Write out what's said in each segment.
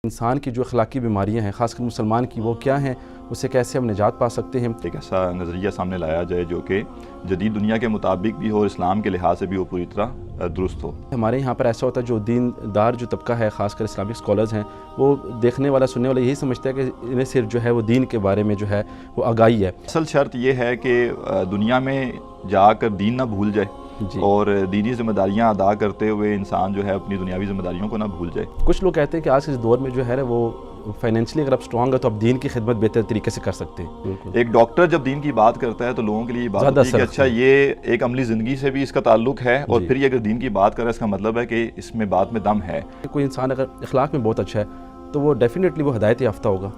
انسان کی جو اخلاقی بیماریاں ہیں، خاص کر مسلمان کی، وہ کیا ہیں، اس سے کیسے ہم نجات پا سکتے ہیں۔ ایک ایسا نظریہ سامنے لایا جائے جو کہ جدید دنیا کے مطابق بھی ہو اور اسلام کے لحاظ سے بھی وہ پوری طرح درست ہو۔ ہمارے یہاں پر ایسا ہوتا ہے جو دین دار جو طبقہ ہے، خاص کر اسلامک اسکالرز ہیں، وہ دیکھنے والا سننے والا یہی سمجھتا ہے کہ انہیں صرف جو ہے وہ دین کے بارے میں جو ہے وہ آگاہی ہے۔ اصل شرط یہ ہے کہ دنیا میں جا کر دین نہ بھول جائے اور دینی ذمہ داریاں ادا کرتے ہوئے انسان جو ہے اپنی دنیاوی ذمہ داریوں کو نہ بھول جائے۔ کچھ لوگ کہتے ہیں کہ آج کے دور میں جو ہے وہ فائنینشلی اگر آپ اسٹرانگ ہے تو آپ دین کی خدمت بہتر طریقے سے کر سکتے ہیں۔ ایک ڈاکٹر جب دین کی بات کرتا ہے تو لوگوں کے لیے یہ بات ہوتی ہے کہ اچھا یہ ایک عملی زندگی سے بھی اس کا تعلق ہے، اور پھر یہ اگر دین کی بات کر رہا ہے اس کا مطلب ہے کہ اس میں بات میں دم ہے۔ کوئی انسان اگر اخلاق میں بہت اچھا ہے تو وہ ڈیفینیٹلی وہ ہدایت یافتہ ہوگا۔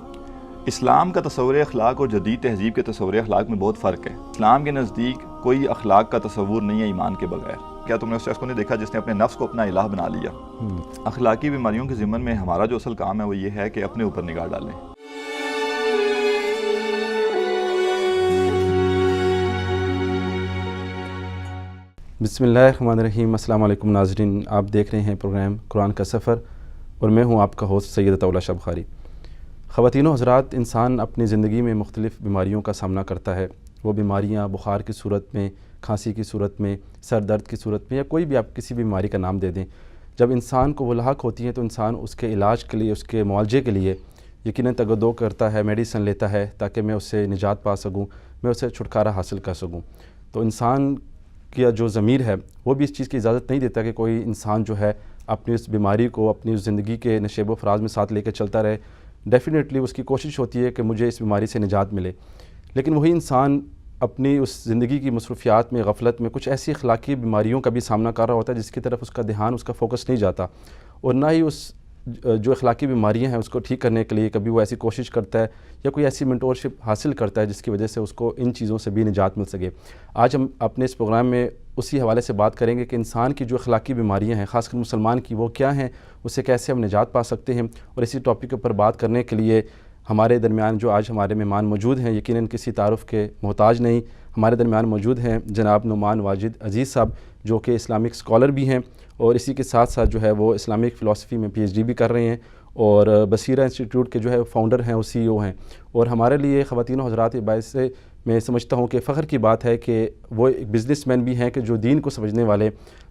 اسلام کا تصور اخلاق اور جدید تہذیب کے تصور اخلاق میں بہت فرق ہے۔ اسلام کے نزدیک کوئی اخلاق کا تصور نہیں ہے ایمان کے بغیر۔ کیا تم نے اس شخص کو نہیں دیکھا جس نے اپنے نفس کو اپنا الہ بنا لیا؟ اخلاقی بیماریوں کے ضمن میں ہمارا جو اصل کام ہے وہ یہ ہے کہ اپنے اوپر نگاہ ڈالیں۔ بسم اللہ الرحمن الرحیم۔ السلام علیکم ناظرین، آپ دیکھ رہے ہیں پروگرام قرآن کا سفر اور میں ہوں آپ کا ہوسٹ سید عطا اللہ شاہ بخاری۔ خواتین و حضرات، انسان اپنی زندگی میں مختلف بیماریوں کا سامنا کرتا ہے۔ وہ بیماریاں بخار کی صورت میں، کھانسی کی صورت میں، سر درد کی صورت میں، یا کوئی بھی آپ کسی بھی بیماری کا نام دے دیں، جب انسان کو وہ لاحق ہوتی ہیں تو انسان اس کے علاج کے لیے، اس کے معالجے کے لیے یقیناً تگدو کرتا ہے، میڈیسن لیتا ہے تاکہ میں اس سے نجات پا سکوں، میں اسے چھٹکارا حاصل کر سکوں۔ تو انسان کی جو ضمیر ہے وہ بھی اس چیز کی اجازت نہیں دیتا کہ کوئی انسان جو ہے اپنی اس بیماری کو اپنی اس زندگی کے نشیب و فراز میں ساتھ لے کے چلتا رہے۔ ڈیفینیٹلی اس کی کوشش ہوتی ہے کہ مجھے اس بیماری سے نجات ملے، لیکن وہی انسان اپنی اس زندگی کی مصروفیات میں، غفلت میں، کچھ ایسی اخلاقی بیماریوں کا بھی سامنا کر رہا ہوتا ہے جس کی طرف اس کا دھیان، اس کا فوکس نہیں جاتا، اور نہ ہی اس جو اخلاقی بیماریاں ہیں اس کو ٹھیک کرنے کے لیے کبھی وہ ایسی کوشش کرتا ہے یا کوئی ایسی منٹورشپ حاصل کرتا ہے جس کی وجہ سے اس کو ان چیزوں سے بھی نجات مل سکے۔ آج ہم اپنے اس پروگرام میں اسی حوالے سے بات کریں گے کہ انسان کی جو اخلاقی بیماریاں ہیں، خاص کر مسلمان کی، وہ کیا ہیں، اس سے کیسے ہم نجات پا سکتے ہیں۔ اور اسی ٹاپک کے اوپر بات کرنے کے لیے ہمارے درمیان جو آج ہمارے مہمان موجود ہیں، یقیناً کسی تعارف کے محتاج نہیں، ہمارے درمیان موجود ہیں جناب نعمان واجد عزیز صاحب، جو کہ اسلامک اسکالر بھی ہیں اور اسی کے ساتھ ساتھ جو ہے وہ اسلامک فلسفی میں پی ایچ ڈی بھی کر رہے ہیں، اور بصیرہ انسٹیٹیوٹ کے جو ہے فاؤنڈر ہیں، وہ سی ای او ہیں۔ اور ہمارے لیے خواتین و حضرات باعث سے میں سمجھتا ہوں کہ فخر کی بات ہے کہ وہ ایک بزنس مین بھی ہیں کہ جو دین کو سمجھنے والے،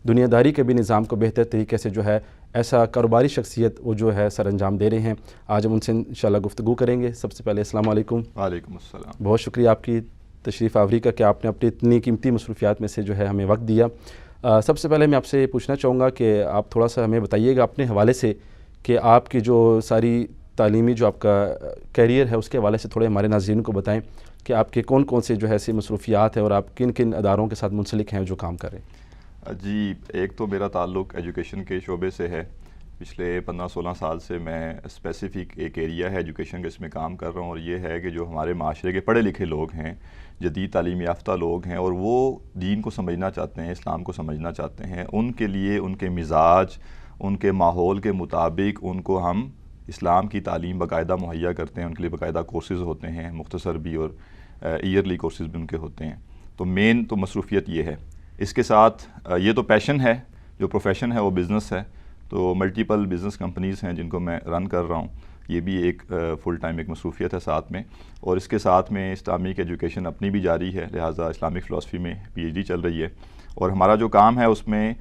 دنیا داری کے بھی نظام کو بہتر طریقے سے جو ہے ایسا کاروباری شخصیت وہ جو ہے سر انجام دے رہے ہیں۔ آج ہم ان سے انشاءاللہ گفتگو کریں گے۔ سب سے پہلے السلام علیکم۔ وعلیکم السلام۔ بہت شکریہ آپ کی تشریف آوری کا کہ آپ نے اپنی اتنی قیمتی مصروفیات میں سے جو ہے ہمیں وقت دیا۔ سب سے پہلے میں آپ سے یہ پوچھنا چاہوں گا کہ آپ تھوڑا سا ہمیں بتائیے گا اپنے حوالے سے کہ آپ کی جو ساری تعلیمی جو آپ کا کیریئر ہے اس کے حوالے سے تھوڑے ہمارے ناظرین کو بتائیں کہ آپ کے کون کون سے جو ہے ایسی مصروفیات ہیں اور آپ کن کن اداروں کے ساتھ منسلک ہیں جو کام کر رہے ہیں۔ جی، ایک تو میرا تعلق ایجوکیشن کے شعبے سے ہے۔ پچھلے 15-16 سال سے میں اسپیسیفک ایک ایریا ہے ایجوکیشن کے، اس میں کام کر رہا ہوں، اور یہ ہے کہ جو ہمارے معاشرے کے پڑھے لکھے لوگ ہیں، جدید تعلیم یافتہ لوگ ہیں، اور وہ دین کو سمجھنا چاہتے ہیں، اسلام کو سمجھنا چاہتے ہیں، ان کے لیے ان کے مزاج، ان کے ماحول کے مطابق ان کو ہم اسلام کی تعلیم باقاعدہ مہیا کرتے ہیں۔ ان کے لیے باقاعدہ کورسز ہوتے ہیں، مختصر بھی اور ایئرلی کورسز بھی ان کے ہوتے ہیں۔ تو مین تو مصروفیت یہ ہے۔ اس کے ساتھ یہ تو پیشن ہے، جو پروفیشن ہے وہ بزنس ہے، تو ملٹیپل بزنس کمپنیز ہیں جن کو میں رن کر رہا ہوں، یہ بھی ایک فل ٹائم ایک مصروفیت ہے ساتھ میں۔ اور اس کے ساتھ میں اسلامک ایجوکیشن اپنی بھی جاری ہے، لہٰذا اسلامک فلسفی میں پی ایچ ڈی چل رہی ہے، اور ہمارا جو کام ہے اس میں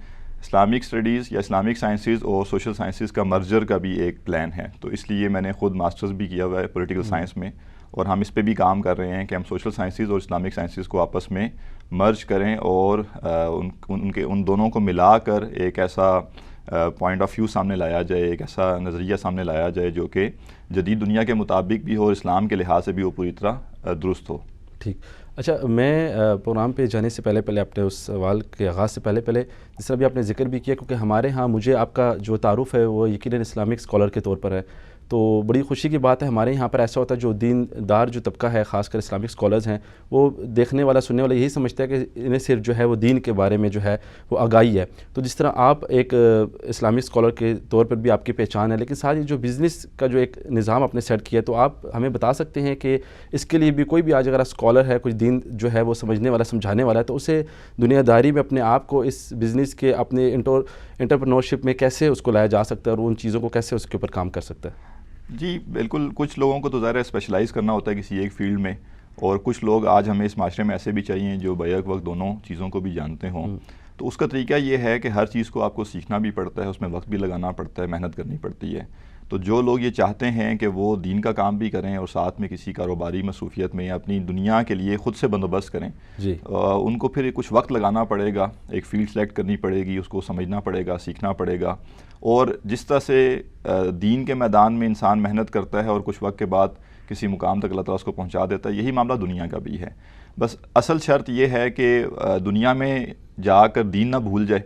اسلامک اسٹڈیز یا اسلامک سائنسز اور سوشل سائنسز کا مرجر کا بھی ایک پلان ہے۔ تو اس لیے میں نے خود ماسٹرز بھی کیا ہوا ہے پولیٹیکل سائنس میں، اور ہم اس پہ بھی کام کر رہے ہیں کہ ہم سوشل سائنسز اور اسلامک سائنسز کو آپس میں مرج کریں اور ان دونوں کو ملا کر ایک ایسا پوائنٹ آف ویو سامنے لایا جائے، ایک ایسا نظریہ سامنے لایا جائے جو کہ جدید دنیا کے مطابق بھی ہو اور اسلام کے لحاظ سے بھی وہ پوری طرح درست ہو۔ ٹھیک، اچھا، میں پروگرام پہ جانے سے پہلے اپنے اس سوال کے آغاز سے پہلے جس طرح بھی آپ نے ذکر بھی کیا، کیونکہ ہمارے ہاں مجھے آپ کا جو تعارف ہے وہ یقیناً اسلامک اسکالر کے طور پر ہے، تو بڑی خوشی کی بات ہے ہمارے یہاں پر ایسا ہوتا ہے جو دین دار جو طبقہ ہے، خاص کر اسلامک اسکالرز ہیں، وہ دیکھنے والا سننے والا یہی سمجھتا ہے کہ انہیں صرف جو ہے وہ دین کے بارے میں جو ہے وہ آگاہی ہے۔ تو جس طرح آپ ایک اسلامک اسکالر کے طور پر بھی آپ کی پہچان ہے، لیکن ساتھ ہی جو بزنس کا جو ایک نظام آپ نے سیٹ کیا، تو آپ ہمیں بتا سکتے ہیں کہ اس کے لیے بھی کوئی بھی آج اگر اسکالر ہے، کچھ دین جو ہے وہ سمجھنے والا، سمجھانے والا ہے، تو اسے دنیا داری میں اپنے آپ کو اس بزنس کے اپنے انٹرپرنورشپ میں کیسے اس کو لایا جا سکتا ہے اور ان چیزوں کو کیسے اس کے اوپر کام کر سکتا ہے؟ جی بالکل، کچھ لوگوں کو تو ظاہر ہے اسپیشلائز کرنا ہوتا ہے کسی ایک فیلڈ میں، اور کچھ لوگ آج ہمیں اس معاشرے میں ایسے بھی چاہیے جو بیک وقت دونوں چیزوں کو بھی جانتے ہوں. تو اس کا طریقہ یہ ہے کہ ہر چیز کو آپ کو سیکھنا بھی پڑتا ہے، اس میں وقت بھی لگانا پڑتا ہے، محنت کرنی پڑتی ہے. تو جو لوگ یہ چاہتے ہیں کہ وہ دین کا کام بھی کریں اور ساتھ میں کسی کاروباری مصروفیت میں یا اپنی دنیا کے لیے خود سے بندوبست کریں، ان کو پھر کچھ وقت لگانا پڑے گا، ایک فیلڈ سلیکٹ کرنی پڑے گی، اس کو سمجھنا پڑے گا، سیکھنا پڑے گا. اور جس طرح سے دین کے میدان میں انسان محنت کرتا ہے اور کچھ وقت کے بعد کسی مقام تک اللہ تعالیٰ اس کو پہنچا دیتا ہے، یہی معاملہ دنیا کا بھی ہے. بس اصل شرط یہ ہے کہ دنیا میں جا کر دین نہ بھول جائے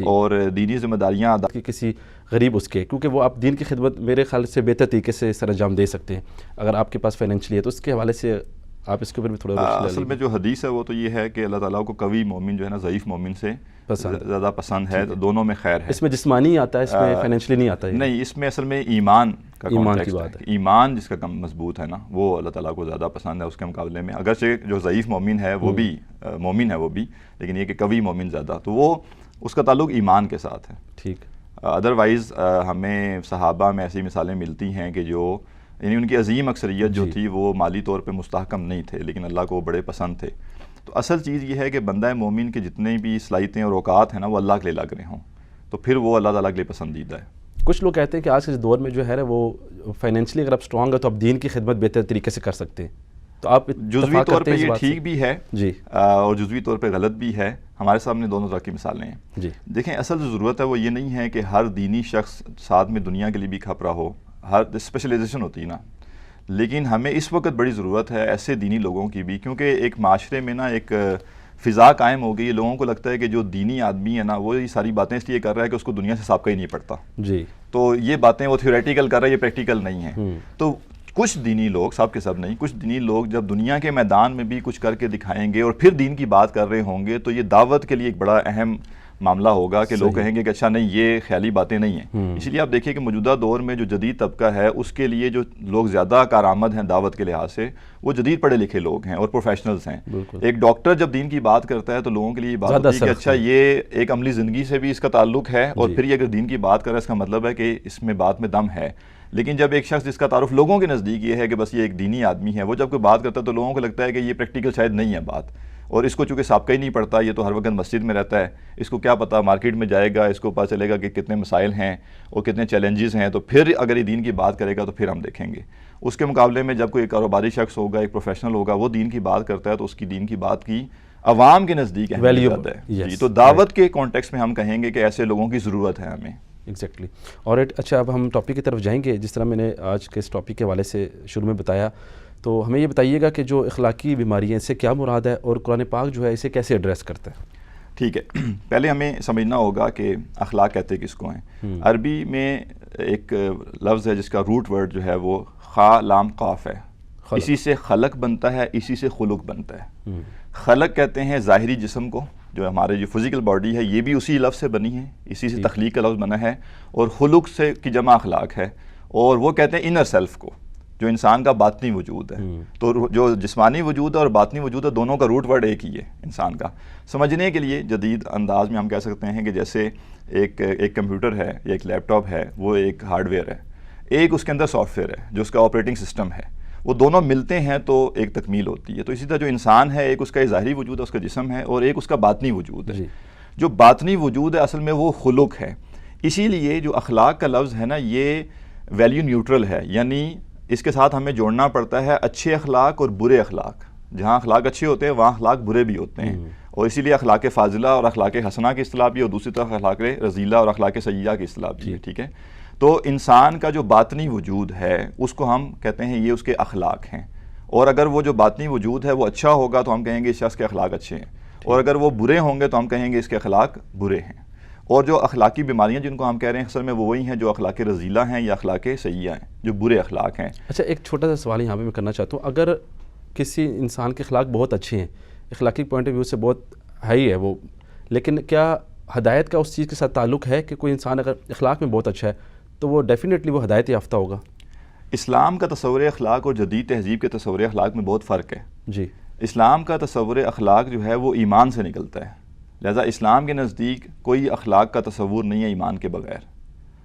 اور دینی ذمہ داریاں ادا کہ کسی غریب اس کے، کیونکہ وہ آپ دین کی خدمت میرے خیال سے بہتر طریقے سے سر انجام دے سکتے ہیں اگر آپ کے پاس فائنینشلی ہے. تو اس کے حوالے سے آپ اس کے اوپر بھی تھوڑا اصل میں جو حدیث ہے وہ تو یہ ہے کہ اللہ تعالیٰ کو قوی مومن جو ہے نا ضعیف مومن سے زیادہ پسند ہے، تو دونوں میں خیر ہے. اس میں جسمانی آتا ہے، اس میں فائنینشلی نہیں آتا ہے. نہیں، اس میں اصل میں ایمان کا کی بات ہے. ایمان جس کا کم مضبوط ہے نا، وہ اللہ تعالیٰ کو زیادہ پسند ہے اس کے مقابلے میں. اگرچہ جو ضعیف مومن ہے وہ بھی مومن ہے وہ بھی، لیکن یہ کہ قوی مومن زیادہ، تو وہ اس کا تعلق ایمان کے ساتھ ہے. ٹھیک. ادروائز ہمیں صحابہ میں ایسی مثالیں ملتی ہیں کہ جو یعنی ان کی عظیم اکثریت جو تھی وہ مالی طور پہ مستحکم نہیں تھے، لیکن اللہ کو بڑے پسند تھے. تو اصل چیز یہ ہے کہ بندہ مومن کے جتنے بھی صلاحیتیں اور اوقات ہیں نا وہ اللہ کے لیے لگ رہے ہوں، تو پھر وہ اللہ تعالیٰ کے لیے پسندیدہ ہے. کچھ لوگ کہتے ہیں کہ آج کے دور میں جو ہے وہ فائنینشلی اگر آپ اسٹرانگ ہے تو آپ دین کی خدمت بہتر طریقے سے کر سکتے ہیں. تو آپ جزوی طور پہ یہ ٹھیک بھی ہے جی اور جزوی طور پہ غلط بھی ہے. ہمارے سامنے دونوں طرح کی مثالیں ہیں. جی دیکھیں، اصل جو ضرورت ہے وہ یہ نہیں ہے کہ ہر دینی شخص ساتھ میں دنیا کے لیے بھی کھپ رہا ہو، ہر اسپیشلائزیشن ہوتی ہے نا، لیکن ہمیں اس وقت بڑی ضرورت ہے ایسے دینی لوگوں کی بھی، کیونکہ ایک معاشرے میں نا ایک فضا قائم ہو گئی ہے. لوگوں کو لگتا ہے کہ جو دینی آدمی ہے نا وہ یہ ساری باتیں اس لیے کر رہا ہے کہ اس کو دنیا سے سابقہ ہی نہیں پڑتا. جی تو یہ باتیں وہ تھیوریٹیکل کر رہا ہے، یہ پریکٹیکل نہیں ہے. تو کچھ دینی لوگ، سب کے سب نہیں، کچھ دینی لوگ جب دنیا کے میدان میں بھی کچھ کر کے دکھائیں گے اور پھر دین کی بات کر رہے ہوں گے تو یہ دعوت کے لیے ایک بڑا اہم معاملہ ہوگا کہ لوگ کہیں گے کہ اچھا نہیں، یہ خیالی باتیں نہیں ہیں. اسی لیے آپ دیکھیں کہ موجودہ دور میں جو جدید طبقہ ہے اس کے لیے جو لوگ زیادہ کارآمد ہیں دعوت کے لحاظ سے وہ جدید پڑھے لکھے لوگ ہیں اور پروفیشنلز ہیں. ایک ڈاکٹر جب دین کی بات کرتا ہے تو لوگوں کے لیے یہ بات ہوتی ہے کہ اچھا یہ ایک عملی زندگی سے بھی اس کا تعلق ہے، اور پھر یہ اگر دین کی بات کر رہا ہے اس کا مطلب ہے کہ اس میں بات میں دم ہے. لیکن جب ایک شخص جس کا تعارف لوگوں کے نزدیک یہ ہے کہ بس یہ ایک دینی آدمی ہے، وہ جب کوئی بات کرتا ہے تو لوگوں کو لگتا ہے کہ یہ پریکٹیکل شاید نہیں ہے بات، اور اس کو چونکہ سابقہ ہی نہیں پڑتا، یہ تو ہر وقت مسجد میں رہتا ہے، اس کو کیا پتہ مارکیٹ میں جائے گا اس کو پتہ چلے گا کہ کتنے مسائل ہیں اور کتنے چیلنجز ہیں، تو پھر اگر یہ دین کی بات کرے گا تو پھر ہم دیکھیں گے. اس کے مقابلے میں جب کوئی کاروباری شخص ہوگا، ایک پروفیشنل ہوگا، وہ دین کی بات کرتا ہے تو اس کی دین کی بات کی عوام کے نزدیک اہمیت ہے. جی تو دعوت کے کانٹیکس میں ہم کہیں گے کہ ایسے لوگوں کی ضرورت ہے ہمیں. ایگزیکٹلی. اور اچھا اب ہم ٹاپک کی طرف جائیں گے. جس طرح میں نے آج کے اس ٹاپک کے حوالے سے شروع میں بتایا، تو ہمیں یہ بتائیے گا کہ جو اخلاقی بیماری ہیں اس سے کیا مراد ہے اور قرآن پاک جو ہے اسے کیسے ایڈریس کرتا ہے. ٹھیک ہے، پہلے ہمیں سمجھنا ہوگا کہ اخلاق کہتے کس کو ہیں. عربی میں ایک لفظ ہے جس کا روٹ ورڈ جو ہے وہ خا لام قاف ہے. اسی سے خلق بنتا ہے، اسی سے خلق بنتا ہے. خلق کہتے ہیں ظاہری جسم کو، جو ہمارے جو فزیکل باڈی ہے یہ بھی اسی لفظ سے بنی ہے، اسی سے تخلیق کا لفظ بنا ہے. اور خلق سے کی جمع اخلاق ہے، اور وہ کہتے ہیں انر سیلف کو، جو انسان کا باطنی وجود ہے. تو جو جسمانی وجود ہے اور باطنی وجود ہے دونوں کا روٹ ورڈ ایک ہی ہے انسان کا. سمجھنے کے لیے جدید انداز میں ہم کہہ سکتے ہیں کہ جیسے ایک کمپیوٹر ہے یا ایک لیپ ٹاپ ہے، وہ ایک ہارڈ ویئر ہے، ایک اس کے اندر سافٹ ویئر ہے جو اس کا آپریٹنگ سسٹم ہے. وہ دونوں ملتے ہیں تو ایک تکمیل ہوتی ہے. تو اسی طرح جو انسان ہے، ایک اس کا ظاہری وجود ہے، اس کا جسم ہے، اور ایک اس کا باطنی وجود ہے. جو باطنی وجود ہے اصل میں وہ خلق ہے. اسی لیے جو اخلاق کا لفظ ہے نا یہ ویلیو نیوٹرل ہے، یعنی اس کے ساتھ ہمیں جوڑنا پڑتا ہے اچھے اخلاق اور برے اخلاق. جہاں اخلاق اچھے ہوتے ہیں وہاں اخلاق برے بھی ہوتے ہیں، اور اسی لیے اخلاق فاضلہ اور اخلاق حسنہ کی اصطلاح بھی، اور دوسری طرف اخلاق رذیلہ اور اخلاق سیئہ کی اصطلاح بھی ہے. ٹھیک ہے، تو انسان کا جو باطنی وجود ہے اس کو ہم کہتے ہیں یہ اس کے اخلاق ہیں. اور اگر وہ جو باطنی وجود ہے وہ اچھا ہوگا تو ہم کہیں گے اس شخص کے اخلاق اچھے ہیں، اور اگر وہ برے ہوں گے تو ہم کہیں گے اس کے اخلاق برے ہیں. اور جو اخلاقی بیماریاں جن کو ہم کہہ رہے ہیں اصل میں وہ وہی ہیں جو اخلاق رذیلہ ہیں یا اخلاق سیئہ ہیں، جو برے اخلاق ہیں. اچھا، ایک چھوٹا سا سوال یہاں پہ میں کرنا چاہتا ہوں. اگر کسی انسان کے اخلاق بہت اچھے ہیں، اخلاقی پوائنٹ آف ویو سے بہت ہائی ہے وہ، لیکن کیا ہدایت کا اس چیز کے ساتھ تعلق ہے کہ کوئی انسان اگر اخلاق میں بہت اچھا ہے تو وہ ڈیفینیٹلی وہ ہدایت یافتہ ہوگا؟ اسلام کا تصور اخلاق اور جدید تہذیب کے تصور اخلاق میں بہت فرق ہے. جی، اسلام کا تصور اخلاق جو ہے وہ ایمان سے نکلتا ہے، لہذا اسلام کے نزدیک کوئی اخلاق کا تصور نہیں ہے ایمان کے بغیر.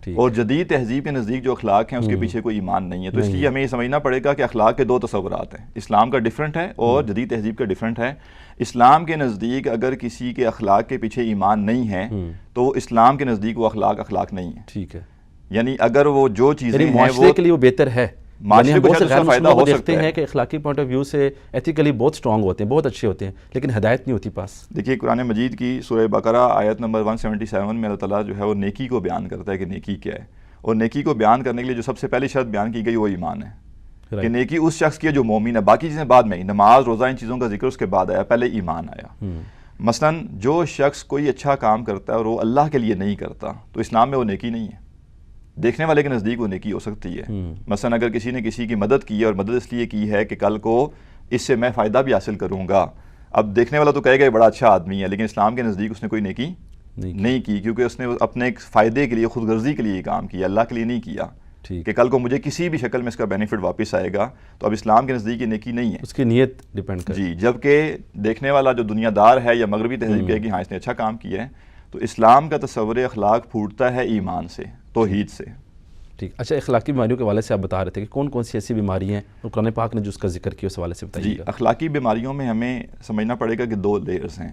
اور جدید تہذیب کے نزدیک جو اخلاق ہیں اس کے پیچھے کوئی ایمان نہیں ہے. تو اس لیے ہمیں یہ سمجھنا پڑے گا کہ اخلاق کے دو تصورات ہیں, اسلام کا ڈیفرنٹ ہے اور جدید تہذیب کا ڈیفرنٹ ہے. اسلام کے نزدیک اگر کسی کے اخلاق کے پیچھے ایمان نہیں ہے تو اسلام کے نزدیک وہ اخلاق نہیں ہے. ٹھیک ہے, یعنی اگر وہ جو چیزیں ہیں معاشرے کے لیے وہ بہتر ہے, معاشرے کو شاید اس کا فائدہ ہو دیکھتے سکتا ہیں ہے کہ اخلاقی پوائنٹ آف ویو سے ایتھیکلی بہت اسٹرانگ ہوتے ہیں, بہت اچھے ہوتے ہیں, لیکن ہدایت نہیں ہوتی پاس. دیکھیے قرآن مجید کی سورہ بقرہ آیت نمبر 177 میں اللہ تعالیٰ جو ہے وہ نیکی کو بیان کرتا ہے کہ نیکی کیا ہے, اور نیکی کو بیان کرنے کے لیے جو سب سے پہلی شرط بیان کی گئی وہ ایمان ہے کہ نیکی اس شخص کی ہے جو مومن ہے. باقی چیزیں بعد میں, نماز روزہ ان چیزوں کا ذکر اس کے بعد آیا, پہلے ایمان آیا. مثلاً جو شخص کوئی اچھا کام کرتا ہے اور وہ اللہ کے لیے نہیں کرتا تو اسلام میں وہ نیکی نہیں ہے. دیکھنے والے کے نزدیک وہ نیکی ہو سکتی ہے. مثلاً اگر کسی نے کسی کی مدد کی ہے اور مدد اس لیے کی ہے کہ کل کو اس سے میں فائدہ بھی حاصل کروں گا, اب دیکھنے والا تو کہے گا یہ بڑا اچھا آدمی ہے, لیکن اسلام کے نزدیک اس نے کوئی نیکی نہیں کی, کیونکہ اس نے اپنے فائدے کے لیے, خود غرضی کے لیے یہ کام کیا, اللہ کے لیے نہیں کیا کہ کل کو مجھے کسی بھی شکل میں اس کا بینیفٹ واپس آئے گا. تو اب اسلام کے نزدیک یہ نیکی نہیں ہے, اس کی نیت ڈیپینڈ کرے. جی, جبکہ دیکھنے والا جو دنیا دار ہے یا مغربی تہذیب کہے کہ ہاں اس نے اچھا کام کیا ہے, تو اسلام کا تصور اخلاق پھوٹتا ہے ایمان سے, توحید سے. ٹھیک, اچھا اخلاقی بیماریوں کے حوالے سے آپ بتا رہے تھے کہ کون کون سی ایسی بیماریاں ہیں اور قرآن پاک نے جو اس کا ذکر کیا اس حوالے سے بتائیے. جی, اخلاقی بیماریوں میں ہمیں سمجھنا پڑے گا کہ دو لیئرز ہیں.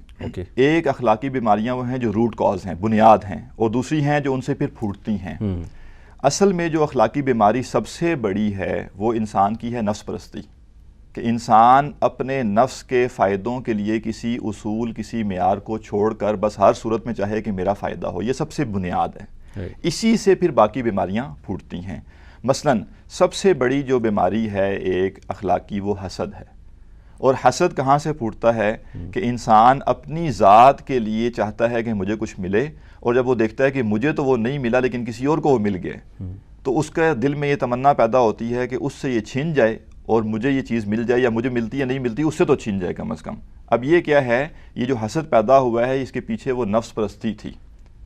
ایک اخلاقی بیماریاں وہ ہیں جو روٹ کاز ہیں, بنیاد ہیں, اور دوسری ہیں جو ان سے پھر پھوٹتی ہیں. اصل میں جو اخلاقی بیماری سب سے بڑی ہے وہ انسان کی ہے نفس پرستی, کہ انسان اپنے نفس کے فائدوں کے لیے کسی اصول, کسی معیار کو چھوڑ کر بس ہر صورت میں چاہے کہ میرا فائدہ ہو. یہ سب سے بنیاد ہے, اسی سے پھر باقی بیماریاں پھوٹتی ہیں. مثلاً سب سے بڑی جو بیماری ہے ایک اخلاقی وہ حسد ہے. اور حسد کہاں سے پھوٹتا ہے کہ انسان اپنی ذات کے لیے چاہتا ہے کہ مجھے کچھ ملے, اور جب وہ دیکھتا ہے کہ مجھے تو وہ نہیں ملا لیکن کسی اور کو وہ مل گئے, تو اس کے دل میں یہ تمنا پیدا ہوتی ہے کہ اس سے یہ چھن جائے اور مجھے یہ چیز مل جائے, یا مجھے ملتی یا نہیں ملتی اس سے تو چھن جائے کم از کم. اب یہ کیا ہے, یہ جو حسد پیدا ہوا ہے اس کے پیچھے وہ نفس پرستی تھی,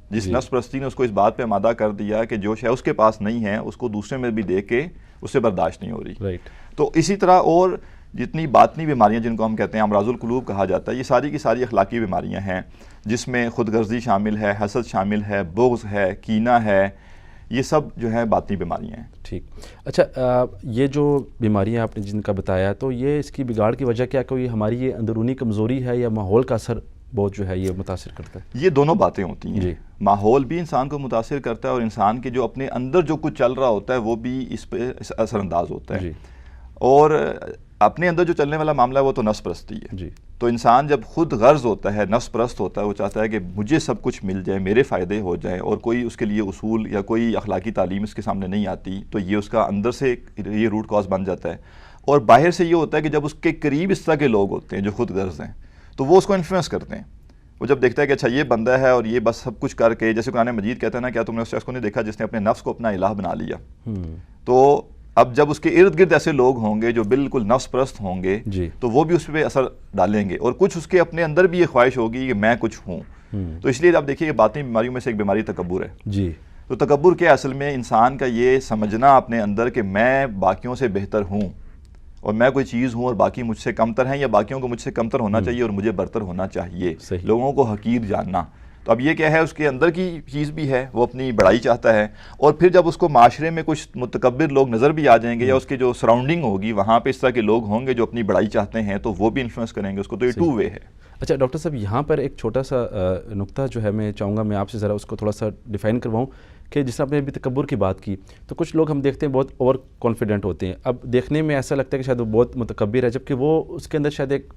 جس نفس پرستی نے اس کو اس بات پہ آمادہ کر دیا کہ جو شے اس کے پاس نہیں ہے اس کو دوسرے میں بھی دیکھ کے اس سے برداشت نہیں ہو رہی. تو اسی طرح اور جتنی باطنی بیماریاں جن کو ہم کہتے ہیں امراض القلوب کہا جاتا ہے, یہ ساری کی ساری اخلاقی بیماریاں ہیں, جس میں خود غرضی شامل ہے, حسد شامل ہے, بغض ہے, کینہ ہے, یہ سب جو ہے باطنی بیماریاں ہیں. ٹھیک, اچھا یہ جو بیماریاں آپ نے جن کا بتایا, تو یہ اس کی بگاڑ کی وجہ کیا, کوئی ہماری یہ اندرونی کمزوری ہے یا ماحول کا اثر بہت جو ہے یہ متاثر کرتا ہے؟ یہ دونوں باتیں ہوتی ہیں. ماحول بھی انسان کو متاثر کرتا ہے اور انسان کے جو اپنے اندر جو کچھ چل رہا ہوتا ہے وہ بھی اس پہ اثر انداز ہوتا ہے. اور اپنے اندر جو چلنے والا معاملہ ہے وہ تو نفس پرستی ہے. تو انسان جب خود غرض ہوتا ہے, نفس پرست ہوتا ہے, وہ چاہتا ہے کہ مجھے سب کچھ مل جائے, میرے فائدے ہو جائیں, اور کوئی اس کے لیے اصول یا کوئی اخلاقی تعلیم اس کے سامنے نہیں آتی, تو یہ اس کا اندر سے یہ روٹ کاز بن جاتا ہے. اور باہر سے یہ ہوتا ہے کہ جب اس کے قریب اس طرح کے لوگ ہوتے ہیں جو خود غرض ہیں, تو وہ اس کو انفلوئنس کرتے ہیں. وہ جب دیکھتا ہے کہ اچھا یہ بندہ ہے اور یہ بس سب کچھ کر کے, جیسے قرآن مجید کہتا ہے نا, کیا تم نے اس شخص کو نہیں دیکھا جس نے اپنے نفس کو اپنا الہ بنا لیا. تو اب جب اس کے ارد گرد ایسے لوگ ہوں گے جو بالکل نفس پرست ہوں گے, تو وہ بھی اس پہ اثر ڈالیں گے, اور کچھ اس کے اپنے اندر بھی یہ خواہش ہوگی کہ میں کچھ ہوں. تو اس لیے آپ دیکھیے کہ باطنی بیماریوں میں سے ایک بیماری تکبر ہے. تو تکبر کیا اصل میں انسان کا یہ سمجھنا اپنے اندر کہ میں باقیوں سے بہتر ہوں, اور میں کوئی چیز ہوں اور باقی مجھ سے کمتر ہیں, یا باقیوں کو مجھ سے کمتر ہونا چاہیے اور مجھے برتر ہونا چاہیے, لوگوں کو حقیر جاننا. تو اب یہ کیا ہے, اس کے اندر کی چیز بھی ہے, وہ اپنی بڑائی چاہتا ہے, اور پھر جب اس کو معاشرے میں کچھ متکبر لوگ نظر بھی آ جائیں گے, یا اس کے جو سراؤنڈنگ ہوگی وہاں پہ اس طرح کے لوگ ہوں گے جو اپنی بڑائی چاہتے ہیں, تو وہ بھی انفلوئنس کریں گے اس کو. تو یہ ٹو وے ہے. اچھا ڈاکٹر صاحب, یہاں پر ایک چھوٹا سا نقطہ جو ہے میں چاہوں گا میں آپ سے ذرا اس کو تھوڑا سا ڈیفائن کرواؤں, کہ جس طرح آپ نے ابھی تکبر کی بات کی, تو کچھ لوگ ہم دیکھتے ہیں بہت اوور کانفیڈنٹ ہوتے ہیں. اب دیکھنے میں ایسا لگتا ہے کہ شاید وہ بہت متکبر ہے, جبکہ وہ اس کے اندر شاید ایک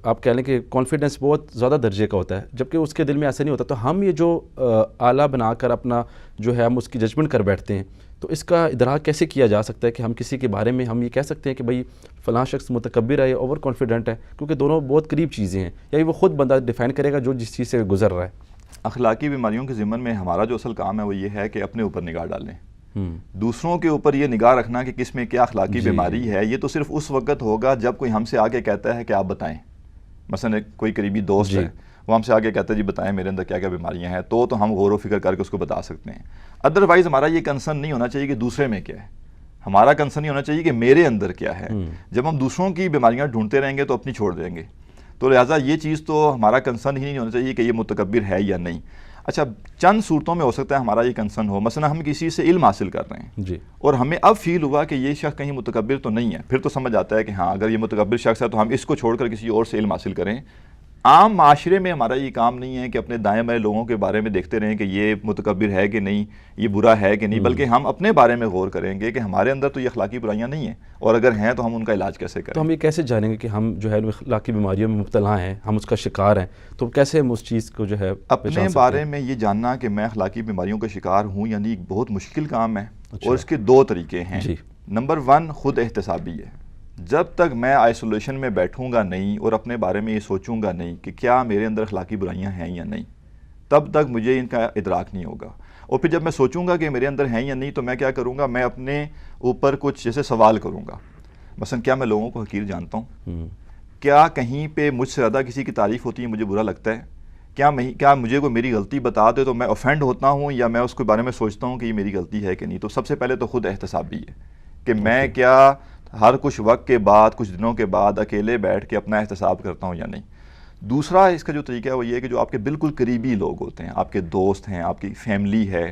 آپ کہہ لیں کہ کانفیڈنس بہت زیادہ درجے کا ہوتا ہے, جبکہ اس کے دل میں ایسا نہیں ہوتا. تو ہم یہ جو آلہ بنا کر اپنا جو ہے ہم اس کی ججمنٹ کر بیٹھتے ہیں, تو اس کا ادراک کیسے کیا جا سکتا ہے کہ ہم کسی کے بارے میں ہم یہ کہہ سکتے ہیں کہ بھئی فلاں شخص متکبر ہے یا اوور کانفیڈنٹ ہے, کیونکہ دونوں بہت قریب چیزیں ہیں, یا وہ خود بندہ ڈیفائن کرے گا جو جس چیز سے گزر رہا ہے. اخلاقی بیماریوں کے ضمن میں ہمارا جو اصل کام ہے وہ یہ ہے کہ اپنے اوپر نگاہ ڈالیں. دوسروں کے اوپر یہ نگاہ رکھنا کہ کس میں کیا اخلاقی بیماری ہے, یہ تو صرف اس وقت ہوگا جب کوئی ہم سے آگے کہتا ہے کہ آپ بتائیں. مثلا کوئی قریبی دوست ہے, وہ ہم سے آگے کہتا ہے جی بتائیں میرے اندر کیا کیا بیماریاں ہیں, تو ہم غور و فکر کر کے اس کو بتا سکتے ہیں. ادروائز ہمارا یہ کنسرن نہیں ہونا چاہیے کہ دوسرے میں کیا ہے, ہمارا کنسرن یہ ہونا چاہیے کہ میرے اندر کیا ہے. جب ہم دوسروں کی بیماریاں ڈھونڈتے رہیں گے تو اپنی چھوڑ دیں گے. تو لہٰذا یہ چیز تو ہمارا کنسرن ہی نہیں ہونا چاہیے کہ یہ متکبر ہے یا نہیں. اچھا چند صورتوں میں ہو سکتا ہے ہمارا یہ کنسرن ہو، مثلا ہم کسی سے علم حاصل کر رہے ہیں جی، اور ہمیں اب فیل ہوا کہ یہ شخص کہیں متکبر تو نہیں ہے، پھر تو سمجھ آتا ہے کہ ہاں اگر یہ متکبر شخص ہے تو ہم اس کو چھوڑ کر کسی اور سے علم حاصل کریں۔ عام معاشرے میں ہمارا یہ کام نہیں ہے کہ اپنے دائیں بائیں لوگوں کے بارے میں دیکھتے رہیں کہ یہ متکبر ہے کہ نہیں، یہ برا ہے کہ نہیں، بلکہ ہم اپنے بارے میں غور کریں گے کہ ہمارے اندر تو یہ اخلاقی برائیاں نہیں ہیں، اور اگر ہیں تو ہم ان کا علاج کیسے کریں۔ تو ہم یہ کیسے جانیں گے کہ ہم جو ہے اخلاقی بیماریوں میں مبتلا ہیں، ہم اس کا شکار ہیں، تو کیسے ہم اس چیز کو جو ہے اپنے بارے میں یہ جاننا کہ میں اخلاقی بیماریوں کا شکار ہوں یعنی ایک بہت مشکل کام ہے، اور اس کے دو طریقے ہیں۔ جی، نمبر 1 خود احتسابی ہے۔ جب تک میں آئسولیشن میں بیٹھوں گا نہیں اور اپنے بارے میں یہ سوچوں گا نہیں کہ کیا میرے اندر اخلاقی برائیاں ہیں یا نہیں، تب تک مجھے ان کا ادراک نہیں ہوگا۔ اور پھر جب میں سوچوں گا کہ میرے اندر ہیں یا نہیں تو میں کیا کروں گا، میں اپنے اوپر کچھ جیسے سوال کروں گا، مثلا کیا میں لوگوں کو حقیر جانتا ہوں؟ کیا کہیں پہ مجھ سے زیادہ کسی کی تعریف ہوتی ہے مجھے برا لگتا ہے؟ کیا مجھے کوئی میری غلطی بتا دے تو میں اوفینڈ ہوتا ہوں، یا میں اس کے بارے میں سوچتا ہوں کہ یہ میری غلطی ہے کہ نہیں؟ تو سب سے پہلے تو خود احتسابی ہے کہ میں کیا ہر کچھ وقت کے بعد، کچھ دنوں کے بعد اکیلے بیٹھ کے اپنا احتساب کرتا ہوں یا نہیں۔ دوسرا اس کا جو طریقہ ہے وہ یہ ہے کہ جو آپ کے بالکل قریبی لوگ ہوتے ہیں، آپ کے دوست ہیں، آپ کی فیملی ہے،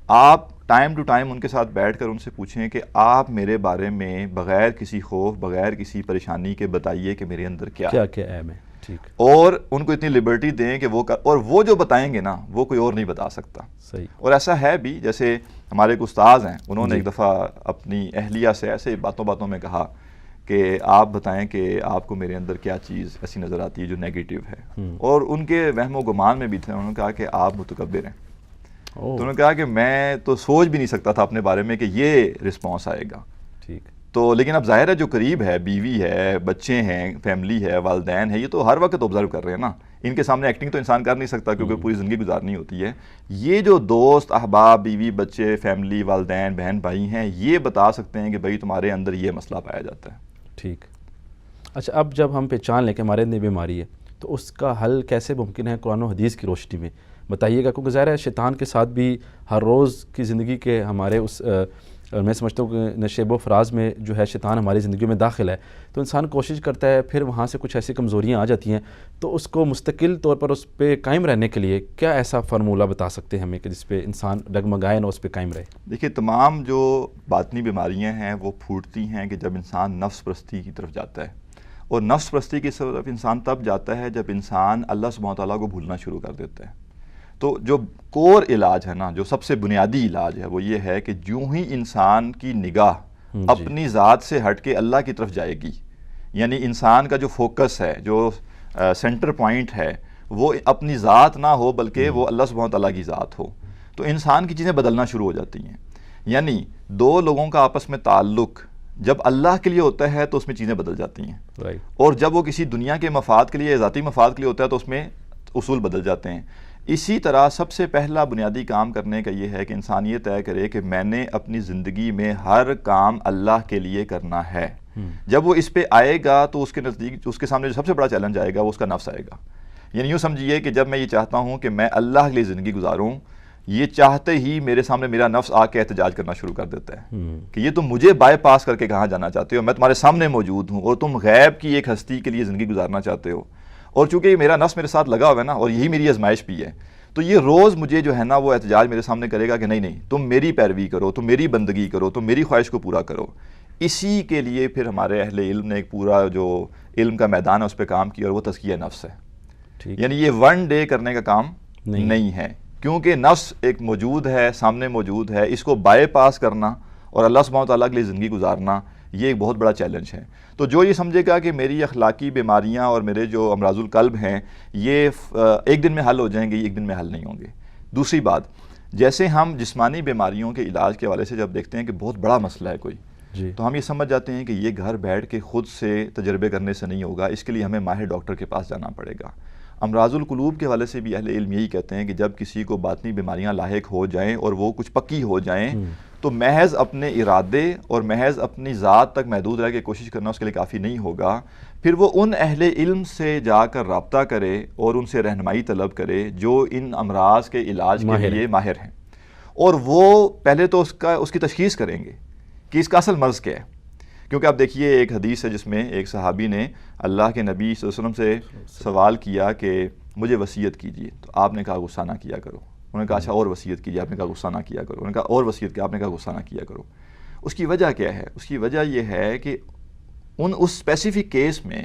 آپ ٹائم ٹو ٹائم ان کے ساتھ بیٹھ کر ان سے پوچھیں کہ آپ میرے بارے میں بغیر کسی خوف، بغیر کسی پریشانی کے بتائیے کہ میرے اندر کیا عیب ہے، ٹھیک، اور ان کو اتنی لبرٹی دیں کہ اور وہ جو بتائیں گے نا وہ کوئی اور نہیں بتا سکتا۔ صحیح۔ اور ایسا ہے بھی، جیسے ہمارے ایک استاذ ہیں، انہوں نے ایک دفعہ اپنی اہلیہ سے ایسے باتوں باتوں میں کہا کہ آپ بتائیں کہ آپ کو میرے اندر کیا چیز ایسی نظر آتی ہے جو نیگیٹو ہے، اور ان کے وہم و گمان میں بھی تھے، انہوں نے کہا کہ آپ متکبر ہیں۔ تو انہوں نے کہا کہ میں تو سوچ بھی نہیں سکتا تھا اپنے بارے میں کہ یہ رسپانس آئے گا۔ ٹھیک، تو لیکن اب ظاہر ہے جو قریب ہے، بیوی ہے، بچے ہیں، فیملی ہے، والدین ہے، یہ تو ہر وقت آبزرو کر رہے ہیں نا، ان کے سامنے ایکٹنگ تو انسان کر نہیں سکتا کیونکہ پوری زندگی گزارنی ہوتی ہے۔ یہ جو دوست، احباب، بیوی، بچے، فیملی، والدین، بہن بھائی ہیں، یہ بتا سکتے ہیں کہ بھائی تمہارے اندر یہ مسئلہ پایا جاتا ہے۔ ٹھیک۔ اچھا، اب جب ہم پہچان لیں کہ ہمارے اندر بیماری ہے تو اس کا حل کیسے ممکن ہے قرآن و حدیث کی روشنی میں بتائیے گا؟ کیونکہ ظاہر ہے شیطان کے ساتھ بھی ہر روز کی زندگی کے ہمارے میں سمجھتا ہوں کہ نشیب و فراز میں جو ہے شیطان ہماری زندگی میں داخل ہے، تو انسان کوشش کرتا ہے، پھر وہاں سے کچھ ایسی کمزوریاں آ جاتی ہیں، تو اس کو مستقل طور پر اس پہ قائم رہنے کے لیے کیا ایسا فارمولہ بتا سکتے ہیں ہمیں کہ جس پہ انسان ڈگمگائے نہ، اس پہ قائم رہے؟ دیکھیے، تمام جو باطنی بیماریاں ہیں وہ پھوٹتی ہیں کہ جب انسان نفس پرستی کی طرف جاتا ہے، اور نفس پرستی کی طرف انسان تب جاتا ہے جب انسان اللہ سبحانہ وتعالیٰ کو بھولنا شروع کر دیتا ہے۔ تو جو کور علاج ہے نا، جو سب سے بنیادی علاج ہے وہ یہ ہے کہ جو ہی انسان کی نگاہ اپنی ذات سے ہٹ کے اللہ کی طرف جائے گی، یعنی انسان کا جو فوکس ہے، جو سینٹر پوائنٹ ہے، وہ اپنی ذات نہ ہو بلکہ وہ اللہ سبحانہ وتعالیٰ کی ذات ہو، تو انسان کی چیزیں بدلنا شروع ہو جاتی ہیں۔ یعنی دو لوگوں کا آپس میں تعلق جب اللہ کے لیے ہوتا ہے تو اس میں چیزیں بدل جاتی ہیں، اور جب وہ کسی دنیا کے مفاد کے لیے، ذاتی مفاد کے لیے ہوتا ہے تو اس میں اصول بدل جاتے ہیں۔ اسی طرح سب سے پہلا بنیادی کام کرنے کا یہ ہے کہ انسان یہ طے کرے کہ میں نے اپنی زندگی میں ہر کام اللہ کے لیے کرنا ہے۔ جب وہ اس پہ آئے گا تو اس کے نزدیک، اس کے سامنے جو سب سے بڑا چیلنج آئے گا وہ اس کا نفس آئے گا۔ یعنی یوں سمجھیے کہ جب میں یہ چاہتا ہوں کہ میں اللہ کے لیے زندگی گزاروں، یہ چاہتے ہی میرے سامنے میرا نفس آ کے احتجاج کرنا شروع کر دیتا ہے کہ یہ تم مجھے بائی پاس کر کے کہاں جانا چاہتے ہو، میں تمہارے سامنے موجود ہوں اور تم غیب کی ایک ہستی کے لیے زندگی گزارنا چاہتے ہو، اور چونکہ یہ میرا نفس میرے ساتھ لگا ہوا ہے نا، اور یہی میری آزمائش بھی ہے، تو یہ روز مجھے جو ہے نا وہ احتجاج میرے سامنے کرے گا کہ نہیں نہیں، تم میری پیروی کرو، تم میری بندگی کرو، تم میری خواہش کو پورا کرو۔ اسی کے لیے پھر ہمارے اہل علم نے ایک پورا جو علم کا میدان ہے اس پہ کام کیا، اور وہ تزکیہ نفس ہے۔ یعنی یہ ون ڈے کرنے کا کام نہیں ہے، کیونکہ نفس ایک موجود ہے، سامنے موجود ہے، اس کو بائی پاس کرنا اور اللہ سبحانہ وتعالیٰ کے لیے زندگی گزارنا یہ ایک بہت بڑا چیلنج ہے۔ تو جو یہ سمجھے گا کہ میری اخلاقی بیماریاں اور میرے جو امراض القلب ہیں یہ ایک دن میں حل ہو جائیں گے، ایک دن میں حل نہیں ہوں گے۔ دوسری بات، جیسے ہم جسمانی بیماریوں کے علاج کے حوالے سے جب دیکھتے ہیں کہ بہت بڑا مسئلہ ہے کوئی، تو ہم یہ سمجھ جاتے ہیں کہ یہ گھر بیٹھ کے خود سے تجربے کرنے سے نہیں ہوگا، اس کے لیے ہمیں ماہر ڈاکٹر کے پاس جانا پڑے گا۔ امراض القلوب کے حوالے سے بھی اہل علم یہی کہتے ہیں کہ جب کسی کو باطنی بیماریاں لاحق ہو جائیں اور وہ کچھ پکی ہو جائیں تو محض اپنے ارادے اور محض اپنی ذات تک محدود رہ کے کوشش کرنا اس کے لیے کافی نہیں ہوگا، پھر وہ ان اہل علم سے جا کر رابطہ کرے اور ان سے رہنمائی طلب کرے جو ان امراض کے علاج کے لیے ماہر ہیں، اور وہ پہلے تو اس کی تشخیص کریں گے کہ اس کا اصل مرض کیا ہے۔ کیونکہ آپ دیکھیے ایک حدیث ہے جس میں ایک صحابی نے اللہ کے نبی صلی اللہ علیہ وسلم سے سوال کیا کہ مجھے وصیت کیجیے، تو آپ نے کہا غصہ نہ کیا کرو، انہوں نے کہا اچھا اور وصیت کیجیے، آپ نے کہا غصہ نہ کیا کرو، انہوں نے کہا اور وصیت کیا، آپ نے کہا غصہ نہ کیا کرو. اس کی وجہ کیا ہے؟ اس کی وجہ یہ ہے کہ اس اسپیسیفک کیس میں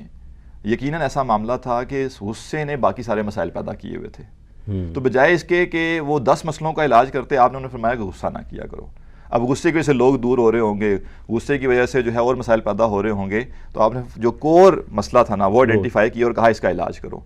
یقیناً ایسا معاملہ تھا کہ غصے نے باقی سارے مسائل پیدا کیے ہوئے تھے. تو بجائے اس کے کہ وہ 10 مسئلوں کا علاج کرتے، آپ نے انہیں فرمایا کہ غصہ نہ کیا کرو. اب غصے کی وجہ سے لوگ دور ہو رہے ہوں گے، غصے کی وجہ سے جو ہے اور مسائل پیدا ہو رہے ہوں گے، تو آپ نے جو کور مسئلہ تھا نا وہ آئیڈینٹیفائی کیا اور کہا اس کا علاج کرو.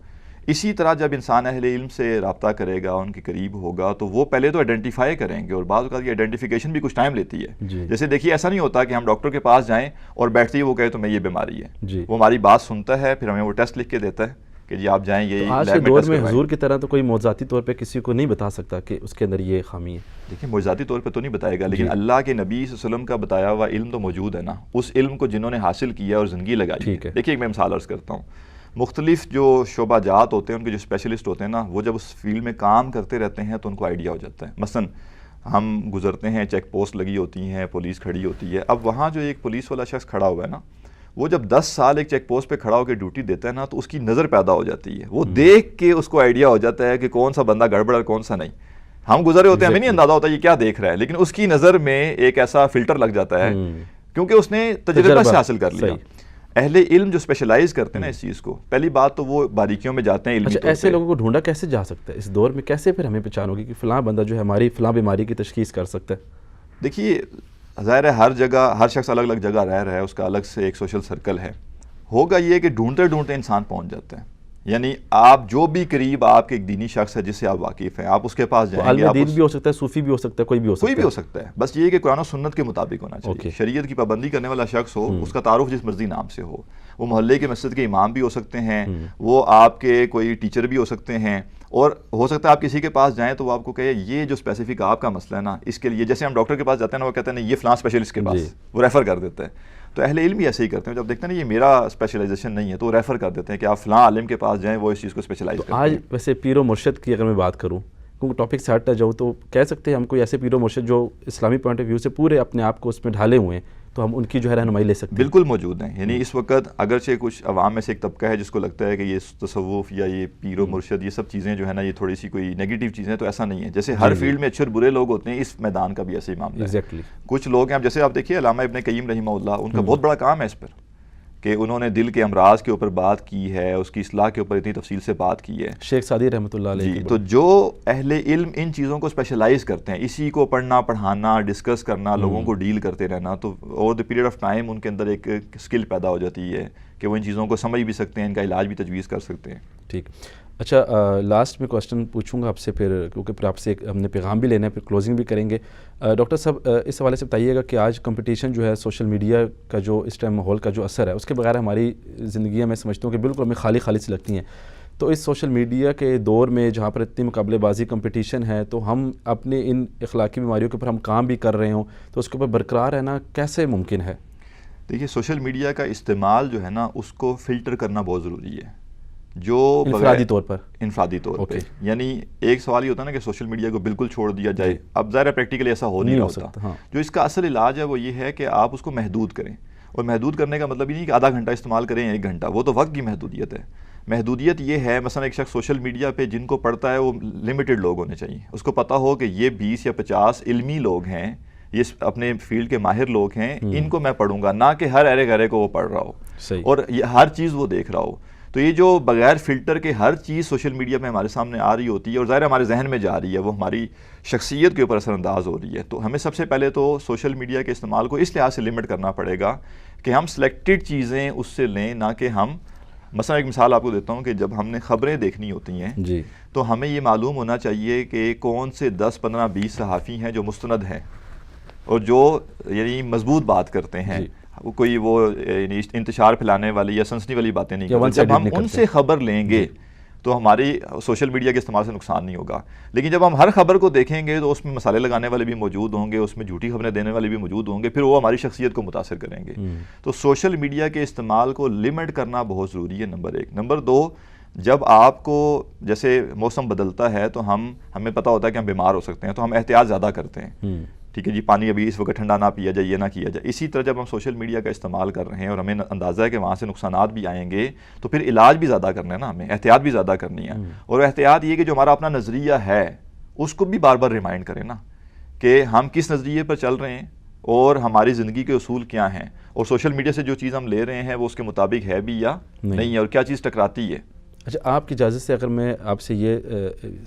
اسی طرح جب انسان اہل علم سے رابطہ کرے گا، ان کے قریب ہوگا، تو وہ پہلے تو آئیڈینٹیفائی کریں گے، اور بعض اوقات یہ آئیڈینٹیفیکیشن بھی کچھ ٹائم لیتی ہے. جیسے دیکھیے ایسا نہیں ہوتا کہ ہم ڈاکٹر کے پاس جائیں اور بیٹھتے ہی وہ کہے تو میں یہ بیماری ہے. وہ ہماری بات سنتا ہے، پھر ہمیں وہ ٹیسٹ لکھ کے دیتا ہے کہ جی آپ جائیں یہ. آج کے دور میں حضور کی طرح تو کوئی معجزاتی طور پہ کسی کو نہیں بتا سکتا کہ اس کے اندر یہ خامی ہے. دیکھیے معجزاتی طور پہ تو نہیں بتائے گا، لیکن اللہ کے نبی صلی اللہ علیہ وسلم کا بتایا ہوا علم تو موجود ہے نا. اس علم کو جنہوں نے حاصل کیا اور زندگی لگائی. دیکھیے ایک میں مثال عرض کرتا ہوں. مختلف جو شعبہ جات ہوتے ہیں، ان کے جو اسپیشلسٹ ہوتے ہیں نا، وہ جب اس فیلڈ میں کام کرتے رہتے ہیں تو ان کو آئیڈیا ہو جاتا ہے. مثلا ہم گزرتے ہیں، چیک پوسٹ لگی ہوتی ہیں، پولیس کھڑی ہوتی ہے. اب وہاں جو ایک پولیس والا شخص کھڑا ہوا ہے نا، وہ جب 10 سال ایک چیک پوسٹ پہ کھڑا ہو کے ڈیوٹی دیتا ہے نا، تو اس کی نظر پیدا ہو جاتی ہے. وہ دیکھ کے اس کو آئیڈیا ہو جاتا ہے کہ کون سا بندہ گڑبڑ اور کون سا نہیں. ہم گزرے ہوتے ہیں، ہمیں نہیں اندازہ ہوتا یہ کیا دیکھ رہا ہے، لیکن اس کی نظر میں ایک ایسا فلٹر لگ جاتا ہے کیونکہ اس نے تجربہ سے حاصل کر لیا. اہل علم جو اسپیشلائز کرتے ہیں نا اس چیز کو، پہلی بات تو وہ باریکیوں میں جاتے ہیں علمی طور پہ. ایسے لوگوں کو ڈھونڈا کیسے جا سکتا ہے اس دور میں؟ کیسے پھر ہمیں پہچان ہوگی کہ فلاں بندہ جو ہے ہماری فلاں بیماری کی تشخیص کر سکتا ہے؟ دیکھیے ظاہر ہے ہر جگہ ہر شخص الگ الگ جگہ رہ رہا ہے، اس کا الگ سے ایک سوشل سرکل ہے. ہوگا یہ کہ ڈھونڈتے ڈھونڈتے انسان پہنچ جاتا ہے. یعنی آپ جو بھی قریب آپ کے ایک دینی شخص ہے جس سے آپ واقف ہیں، آپ اس کے پاس جائیں گے. عالم دین بھی ہو سکتا ہے، صوفی بھی ہو سکتا ہے، کوئی بھی ہو سکتا ہے. بس یہ کہ قرآن و سنت کے مطابق ہونا چاہیے. شریعت کی پابندی کرنے والا شخص ہو، اس کا تعارف جس مرضی نام سے ہو. وہ محلے کے مسجد کے امام بھی ہو سکتے ہیں، وہ آپ کے کوئی ٹیچر بھی ہو سکتے ہیں، اور ہو سکتا ہے آپ کسی کے پاس جائیں تو وہ آپ کو کہے یہ جو اسپیسیفک آپ کا مسئلہ ہے نا، اس کے لیے جیسے ہم ڈاکٹر کے پاس جاتے ہیں نا، وہ کہتے ہیں نا یہ فلاں اسپیشلسٹ کے پاس، وہ ریفر کر دیتا ہے. تو اہل علم بھی ایسے ہی کرتے ہیں، جب دیکھتے ہیں نا یہ میرا اسپیشلائزیشن نہیں ہے تو وہ ریفر کر دیتے ہیں کہ آپ فلاں عالم کے پاس جائیں، وہ اس چیز کو اسپیشلائز کرتے ہیں. آج ویسے پیر و مرشد کی اگر میں بات کروں، کیونکہ ٹاپک سے ہٹ جاؤں، تو کہہ سکتے ہیں ہم کوئی ایسے پیر و مرشد جو اسلامی پوائنٹ آف ویو سے پورے اپنے آپ کو اس میں ڈھالے ہوئے ہیں، تو ہم ان کی جو ہے رہنمائی لے سکتے ہیں؟ بالکل موجود ہیں. یعنی اس وقت اگرچہ کچھ عوام میں سے ایک طبقہ ہے جس کو لگتا ہے کہ یہ تصوف یا یہ پیر و مرشد یہ سب چیزیں جو ہے نا یہ تھوڑی سی کوئی نیگیٹو چیزیں، تو ایسا نہیں ہے. جیسے ہر فیلڈ میں اچھے اور برے لوگ ہوتے ہیں، اس میدان کا بھی ایسے ہی معاملہ ہے. کچھ لوگ ہیں، اب جیسے آپ دیکھیے علامہ ابن قیم رحمہ اللہ، ان کا بہت بڑا کام ہے اس پر کہ انہوں نے دل کے امراض کے اوپر بات کی ہے، اس کی اصلاح کے اوپر اتنی تفصیل سے بات کی ہے. شیخ سعدی رحمۃ اللہ علیہ. تو جو اہل علم ان چیزوں کو اسپیشلائز کرتے ہیں، اسی کو پڑھنا، پڑھانا، ڈسکس کرنا، لوگوں کو ڈیل کرتے رہنا، تو over the period of time ان کے اندر ایک اسکل پیدا ہو جاتی ہے کہ وہ ان چیزوں کو سمجھ بھی سکتے ہیں، ان کا علاج بھی تجویز کر سکتے ہیں. ٹھیک. اچھا لاسٹ میں کوسچن پوچھوں گا آپ سے، پھر کیونکہ پھر آپ سے ہم نے پیغام بھی لینا ہے، پھر کلوزنگ بھی کریں گے. ڈاکٹر صاحب اس حوالے سے بتائیے گا کہ آج کمپٹیشن جو ہے سوشل میڈیا کا جو اس ٹائم ماحول کا جو اثر ہے، اس کے بغیر ہماری زندگیاں میں سمجھتا ہوں کہ بالکل ہمیں خالی خالی سی لگتی ہیں. تو اس سوشل میڈیا کے دور میں جہاں پر اتنی مقابلے بازی کمپٹیشن ہے، تو ہم اپنے ان اخلاقی بیماریوں کے اوپر ہم کام بھی کر رہے ہوں، تو اس کے اوپر برقرار رہنا کیسے ممکن ہے؟ دیکھیے سوشل میڈیا کا استعمال جو ہے نا اس کو فلٹر کرنا بہت ضروری ہے. جو انفرادی طور پہ یعنی ایک سوال یہ ہوتا ہے نا کہ سوشل میڈیا کو بالکل چھوڑ دیا جائے. اب ظاہر ہے پریکٹیکلی ایسا ہو نہیں ہوتا. جو اس کا اصل علاج ہے وہ یہ ہے کہ آپ اس کو محدود کریں. اور محدود کرنے کا مطلب یہ نہیں کہ آدھا گھنٹہ استعمال کریں 1 گھنٹہ، وہ تو وقت کی محدودیت ہے. محدودیت یہ ہے مثلا ایک شخص سوشل میڈیا پہ جن کو پڑھتا ہے وہ لمیٹڈ لوگ ہونے چاہیے. اس کو پتہ ہو کہ یہ 20 یا 50 علمی لوگ ہیں، یہ اپنے فیلڈ کے ماہر لوگ ہیں، ان کو میں پڑھوں گا، نہ کہ ہر ارے گرے کو وہ پڑھ رہا ہو اور یہ ہر چیز وہ دیکھ رہا ہو. تو یہ جو بغیر فلٹر کے ہر چیز سوشل میڈیا میں ہمارے سامنے آ رہی ہوتی ہے اور ظاہر ہمارے ذہن میں جا رہی ہے، وہ ہماری شخصیت کے اوپر اثر انداز ہو رہی ہے. تو ہمیں سب سے پہلے تو سوشل میڈیا کے استعمال کو اس لحاظ سے لمٹ کرنا پڑے گا کہ ہم سلیکٹڈ چیزیں اس سے لیں، نہ کہ ہم مثلا ایک مثال آپ کو دیتا ہوں کہ جب ہم نے خبریں دیکھنی ہوتی ہیں تو ہمیں یہ معلوم ہونا چاہیے کہ کون سے 10 15 20 صحافی ہیں جو مستند ہیں اور جو یعنی مضبوط بات کرتے ہیں. کوئی وہ انتشار پھیلانے والی یا سنسنی والی باتیں نہیں کرتے. جب ہم ان سے خبر لیں گے تو ہماری سوشل میڈیا کے استعمال سے نقصان نہیں ہوگا. لیکن جب ہم ہر خبر کو دیکھیں گے تو اس میں مسالے لگانے والے بھی موجود ہوں گے، اس میں جھوٹی خبریں دینے والے بھی موجود ہوں گے، پھر وہ ہماری شخصیت کو متاثر کریں گے. تو سوشل میڈیا کے استعمال کو لمٹ کرنا بہت ضروری ہے، نمبر 1. نمبر 2، جب آپ کو جیسے موسم بدلتا ہے تو ہمیں پتہ ہوتا ہے کہ ہم بیمار ہو سکتے ہیں، تو ہم احتیاط زیادہ کرتے ہیں. ٹھیک ہے جی، پانی ابھی اس وقت ٹھنڈا نہ پیا جائے، یہ نہ کیا جائے. اسی طرح جب ہم سوشل میڈیا کا استعمال کر رہے ہیں اور ہمیں اندازہ ہے کہ وہاں سے نقصانات بھی آئیں گے، تو پھر علاج بھی زیادہ کرنا ہے نا، ہمیں احتیاط بھی زیادہ کرنی ہے. اور احتیاط یہ کہ جو ہمارا اپنا نظریہ ہے اس کو بھی بار بار ریمائنڈ کریں نا کہ ہم کس نظریے پر چل رہے ہیں اور ہماری زندگی کے اصول کیا ہیں، اور سوشل میڈیا سے جو چیز ہم لے رہے ہیں وہ اس کے مطابق ہے بھی یا نہیں ہے، اور کیا چیز ٹکراتی ہے۔ اچھا، آپ کی اجازت سے اگر میں آپ سے یہ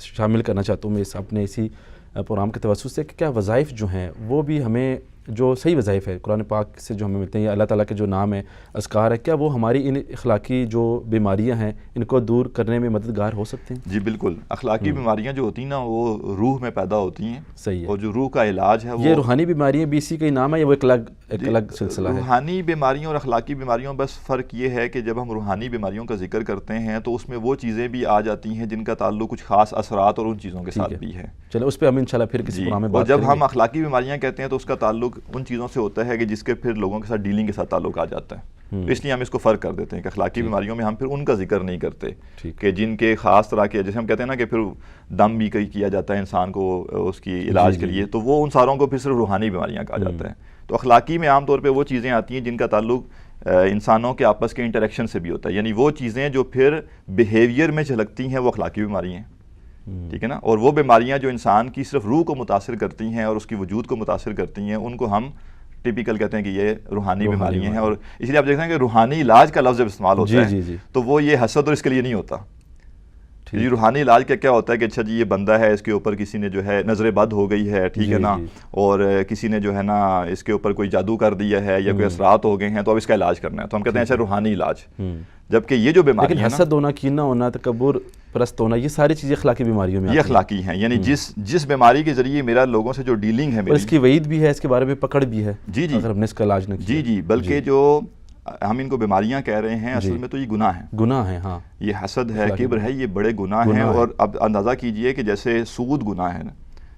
شامل کرنا چاہتا ہوں میں اپنے اسی پروگرام کے توسط سے کہ کیا وظائف جو ہیں وہ بھی ہمیں جو صحیح وظائف ہے قرآن پاک سے جو ہمیں ملتے ہیں یا اللہ تعالیٰ کے جو نام ہے، اذکار ہے، کیا وہ ہماری ان اخلاقی جو بیماریاں ہیں ان کو دور کرنے میں مددگار ہو سکتے ہیں؟ جی بالکل، اخلاقی بیماریاں جو ہوتی ہیں نا وہ روح میں پیدا ہوتی ہیں، صحیح ہے، اور جو روح کا علاج ہے وہ یہ روحانی بیماریاں بھی اسی کا ہی نام ہے یا وہ ایک الگ سلسلہ ہے؟ روحانی بیماریوں اور اخلاقی بیماریوں بس فرق یہ ہے کہ جب ہم روحانی بیماریوں کا ذکر کرتے ہیں تو اس میں وہ چیزیں بھی آ جاتی ہیں جن کا تعلق کچھ خاص اثرات اور ان چیزوں کے ساتھ بھی ہے۔ چلو اس پہ ہم انشاءاللہ پھر کسی پروگرام میں بات اور کریں جب گے۔ ہم اخلاقی بیماریاں کہتے ہیں تو اس کا تعلق ان چیزوں سے ہوتا ہے کہ جس کے پھر لوگوں کے ساتھ ڈیلنگ کے ساتھ تعلق آ جاتا ہے، تو اس لیے ہم اس کو فرق کر دیتے ہیں کہ اخلاقی بیماریوں میں ہم پھر ان کا ذکر نہیں کرتے کہ جن کے خاص طرح کے، جیسے ہم کہتے ہیں نا کہ پھر دم بھی کیا جاتا ہے انسان کو اس کی علاج کے لیے، تو وہ ان ساروں کو پھر صرف روحانی بیماریاں کہا جاتا ہے۔ تو اخلاقی میں عام طور پہ وہ چیزیں آتی ہیں جن کا تعلق انسانوں کے آپس کے انٹریکشن سے بھی ہوتا ہے، یعنی وہ چیزیں جو پھر بیہیویئر میں جھلکتی ہیں وہ اخلاقی بیماریاں ہیں، ٹھیک ہے نا۔ اور وہ بیماریاں جو انسان کی صرف روح کو متاثر کرتی ہیں اور اس کی وجود کو متاثر کرتی ہیں ان کو ہم ٹیپیکل کہتے ہیں کہ یہ روحانی بیماریاں ہیں، اور اس لیے آپ دیکھتے ہیں کہ روحانی علاج کا لفظ جب استعمال ہوتا ہے تو وہ یہ حسد اور اس کے لیے نہیں ہوتا۔ یہ روحانی علاج کا کیا ہوتا ہے کہ اچھا جی یہ بندہ ہے، اس کے اوپر کسی نے جو ہے نظر بد ہو گئی ہے، ٹھیک ہے نا، اور کسی نے جو ہے نا اس کے اوپر کوئی جادو کر دیا ہے یا کوئی اثرات ہو گئے ہیں تو اب اس کا علاج کرنا ہے، تو ہم کہتے ہیں اچھا روحانی علاج۔ جبکہ یہ جو بیماری لیکن حسد ہونا، کینہ ہونا، تکبر پرست ہونا، یہ ساری چیزیں اخلاقی بیماریوں میں یہ اخلاقی ہیں، یعنی جس بیماری کے ذریعے میرا لوگوں سے جو ڈیلنگ ہے، اس کی وعید بھی ہے، اس کے بارے میں پکڑ بھی ہے جی اگر ہم نے اس کا علاج نہ کیا۔ جی بلکہ جو ہم ان کو بیماریاں کہہ رہے ہیں اصل میں تو یہ گناہ ہیں، گناہ ہیں، ہاں، یہ حسد ہے، کبر ہے، یہ بڑے گناہ ہیں۔ اور اب اندازہ کیجئے کہ جیسے سود گناہ ہے،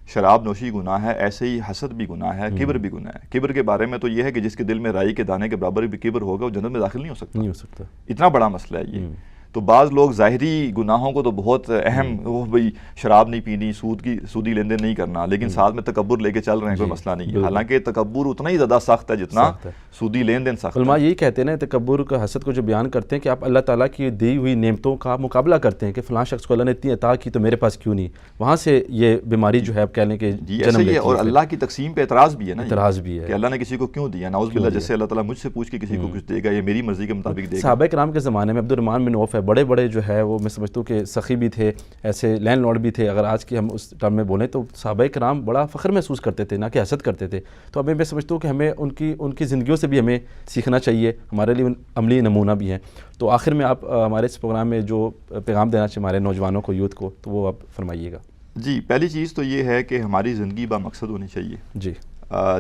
شراب نوشی گناہ ہے، ایسے ہی حسد بھی گناہ ہے، کبر بھی گناہ ہے۔ کبر کے بارے میں تو یہ ہے کہ جس کے دل میں رائی کے دانے کے برابر بھی کبر ہوگا وہ جنت میں داخل نہیں ہو سکتا، اتنا بڑا مسئلہ ہے یہ۔ تو بعض لوگ ظاہری گناہوں کو تو بہت اہم، وہ بھئی شراب نہیں پینی، سودی لین دین نہیں کرنا، لیکن ساتھ میں تکبر لے کے چل رہے ہیں، کوئی مسئلہ نہیں ہے، حالانکہ تکبر اتنا ہی زیادہ سخت ہے جتنا سودی لین دین سخت ہے۔ علماء یہی کہتے ہیں نا، تکبر کا حسد کو جو بیان کرتے ہیں کہ آپ اللہ تعالیٰ کی دی ہوئی نعمتوں کا مقابلہ کرتے ہیں کہ فلاں شخص کو اللہ نے اتنی عطا کی تو میرے پاس کیوں نہیں، وہاں سے یہ بیماری جو ہے آپ کہہ لیں کہ جنم لیتی ہے۔ اور اللہ کی تقسیم پہ اعتراض بھی ہے نا، اعتراض بھی ہے کہ اللہ نے کسی کو کیوں دیا، نعوذ باللہ، جیسے اللہ تعالیٰ مجھ سے پوچھ کے کسی کو کچھ دے گا، یہ میری مرضی کے مطابق دے گا۔ صحابہ کرام کے زمانے میں عبد الرحمن بن عوف ہے، بڑے بڑے جو ہے وہ میں سمجھتا ہوں کہ سخی بھی تھے، ایسے لینڈ لارڈ بھی تھے، اگر آج کی ہم اس ٹرم میں بولیں تو صحابہ کرام بڑا فخر محسوس کرتے تھے، نہ کہ حسد کرتے تھے۔ تو میں سمجھتا ہوں کہ ہمیں ان کی زندگیوں سے بھی ہمیں سیکھنا چاہیے، ہمارے لیے عملی نمونہ بھی ہیں۔ تو آخر میں آپ ہمارے اس پروگرام میں جو پیغام دینا چاہیے ہمارے نوجوانوں کو، یوتھ کو، تو وہ آپ فرمائیے گا۔ جی، پہلی چیز تو یہ ہے کہ ہماری زندگی با مقصد ہونی چاہیے۔ جی،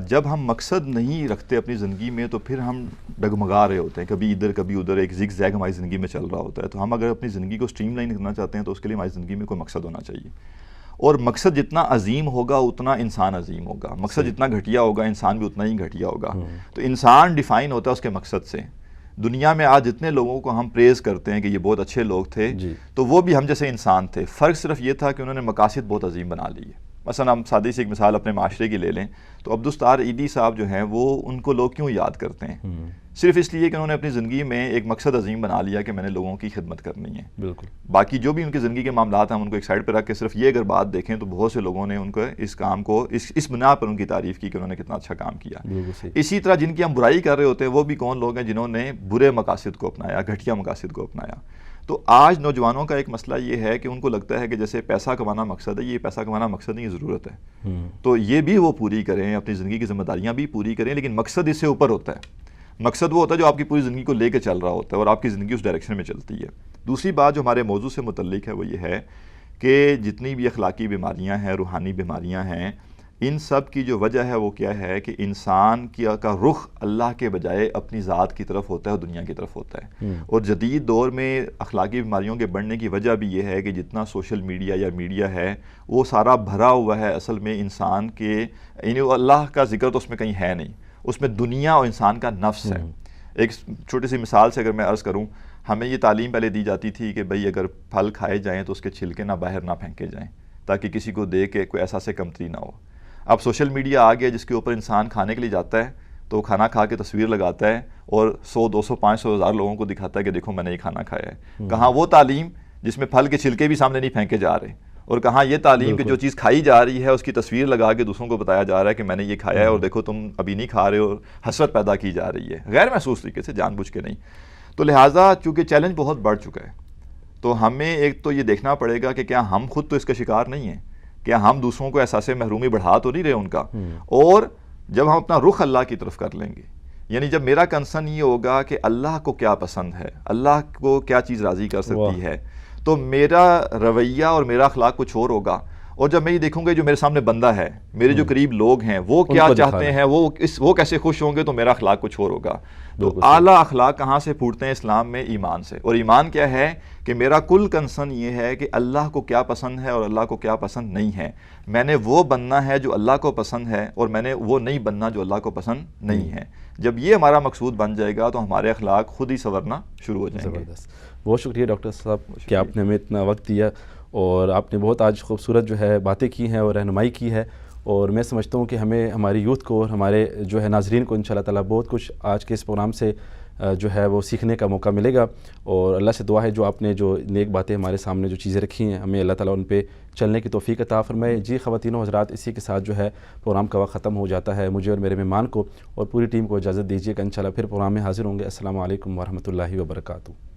جب ہم مقصد نہیں رکھتے اپنی زندگی میں تو پھر ہم ڈگمگا رہے ہوتے ہیں، کبھی ادھر کبھی ادھر، ایک زگ زیگ ہماری زندگی میں چل رہا ہوتا ہے۔ تو ہم اگر اپنی زندگی کو اسٹریم لائن کرنا چاہتے ہیں تو اس کے لیے ہماری زندگی میں کوئی مقصد ہونا چاہیے، اور مقصد جتنا عظیم ہوگا اتنا انسان عظیم ہوگا، مقصد جتنا گھٹیا ہوگا انسان بھی اتنا ہی گھٹیا ہوگا۔ تو انسان ڈیفائن ہوتا ہے اس کے مقصد سے۔ دنیا میں آج جتنے لوگوں کو ہم پریز کرتے ہیں کہ یہ بہت اچھے لوگ تھے، تو وہ بھی ہم جیسے انسان تھے، فرق صرف یہ تھا کہ انہوں نے مقاصد بہت عظیم بنا لیے۔ مثلا ہم سادی سی ایک مثال اپنے معاشرے کی لے لیں تو عبدالستار ایدی صاحب جو ہیں وہ ان کو لوگ کیوں یاد کرتے ہیں؟ صرف اس لیے کہ انہوں نے اپنی زندگی میں ایک مقصد عظیم بنا لیا کہ میں نے لوگوں کی خدمت کرنی ہے۔ بالکل، باقی جو بھی ان کی زندگی کے معاملات ہیں ہم ان کو ایک سائڈ پہ رکھ کے صرف یہ اگر بات دیکھیں تو بہت سے لوگوں نے ان کو اس کام کو اس بنا پر ان کی تعریف کی کہ انہوں نے کتنا اچھا کام کیا۔ اسی طرح جن کی ہم برائی کر رہے ہوتے ہیں وہ بھی کون لوگ ہیں جنہوں نے برے مقاصد کو اپنایا، گھٹیا مقاصد کو اپنایا۔ تو آج نوجوانوں کا ایک مسئلہ یہ ہے کہ ان کو لگتا ہے کہ جیسے پیسہ کمانا مقصد ہے، یہ پیسہ کمانا مقصد نہیں، یہ ضرورت ہے۔ تو یہ بھی وہ پوری کریں، اپنی زندگی کی ذمہ داریاں بھی پوری کریں، لیکن مقصد اس سے اوپر ہوتا ہے۔ مقصد وہ ہوتا ہے جو آپ کی پوری زندگی کو لے کے چل رہا ہوتا ہے اور آپ کی زندگی اس ڈائریکشن میں چلتی ہے۔ دوسری بات جو ہمارے موضوع سے متعلق ہے وہ یہ ہے کہ جتنی بھی اخلاقی بیماریاں ہیں، روحانی بیماریاں ہیں، ان سب کی جو وجہ ہے وہ کیا ہے کہ انسان کا رخ اللہ کے بجائے اپنی ذات کی طرف ہوتا ہے اور دنیا کی طرف ہوتا ہے۔ اور جدید دور میں اخلاقی بیماریوں کے بڑھنے کی وجہ بھی یہ ہے کہ جتنا سوشل میڈیا یا میڈیا ہے وہ سارا بھرا ہوا ہے اصل میں انسان کے، یعنی اللہ کا ذکر تو اس میں کہیں ہے نہیں، اس میں دنیا اور انسان کا نفس ہے۔ ایک چھوٹی سی مثال سے اگر میں عرض کروں، ہمیں یہ تعلیم پہلے دی جاتی تھی کہ بھئی اگر پھل کھائے جائیں تو اس کے چھلکے نہ باہر نہ پھینکے جائیں تاکہ کسی کو دے کے کوئی احساس کمتری نہ ہو۔ اب سوشل میڈیا آ گیا جس کے اوپر انسان کھانے کے لیے جاتا ہے تو کھانا کھا کے تصویر لگاتا ہے اور 100 200 500 ہزار لوگوں کو دکھاتا ہے کہ دیکھو میں نے یہ کھانا کھایا ہے۔ کہاں وہ تعلیم جس میں پھل کے چھلکے بھی سامنے نہیں پھینکے جا رہے، اور کہاں یہ تعلیم کہ جو چیز کھائی جا رہی ہے اس کی تصویر لگا کے دوسروں کو بتایا جا رہا ہے کہ میں نے یہ کھایا ہے اور دیکھو تم ابھی نہیں کھا رہے ہو، حسرت پیدا کی جا رہی ہے غیر محسوس طریقے سے، جان بوجھ کے نہیں۔ تو لہٰذا چونکہ چیلنج بہت بڑھ چکا ہے، تو ہمیں ایک تو یہ دیکھنا پڑے گا کہ کیا ہم خود تو اس کا شکار نہیں ہیں، کیا ہم دوسروں کو احساس محرومی بڑھا تو نہیں رہے ان کا، اور جب ہم اپنا رخ اللہ کی طرف کر لیں گے، یعنی جب میرا کنسرن یہ ہوگا کہ اللہ کو کیا پسند ہے، اللہ کو کیا چیز راضی کر سکتی ہے، تو میرا رویہ اور میرا اخلاق کچھ اور ہوگا۔ اور جب میں یہ دیکھوں گا جو میرے سامنے بندہ ہے، میرے جو قریب لوگ ہیں وہ کیا چاہتے ہیں، وہ کیسے خوش ہوں گے، تو میرا اخلاق کچھ اور ہوگا۔ تو اعلیٰ اخلاق کہاں سے پھوٹتے ہیں اسلام میں؟ ایمان سے۔ اور ایمان کیا ہے کہ میرا کل کنسرن یہ ہے کہ اللہ کو کیا پسند ہے اور اللہ کو کیا پسند نہیں ہے، میں نے وہ بننا ہے جو اللہ کو پسند ہے اور میں نے وہ نہیں بننا جو اللہ کو پسند نہیں ہے۔ جب یہ ہمارا مقصود بن جائے گا تو ہمارے اخلاق خود ہی سنورنا شروع ہو جائیں گے۔ بہت شکریہ ڈاکٹر صاحب کہ آپ نے ہمیں اتنا وقت دیا، اور آپ نے بہت آج خوبصورت جو ہے باتیں کی ہیں اور رہنمائی کی ہے، اور میں سمجھتا ہوں کہ ہمیں ہماری یوتھ کو اور ہمارے جو ہے ناظرین کو انشاءاللہ تعالیٰ بہت کچھ آج کے اس پروگرام سے جو ہے وہ سیکھنے کا موقع ملے گا، اور اللہ سے دعا ہے جو آپ نے جو نیک باتیں ہمارے سامنے جو چیزیں رکھی ہیں ہمیں اللہ تعالیٰ ان پہ چلنے کی توفیق عطا فرمائے۔ جی خواتین و حضرات، اسی کے ساتھ جو ہے پروگرام کا وقت ختم ہو جاتا ہے۔ مجھے اور میرے مہمان کو اور پوری ٹیم کو اجازت دیجیے کہ انشاءاللہ پھر پروگرام میں حاضر ہوں گے۔ السلام علیکم ورحمۃ اللہ وبرکاتہ۔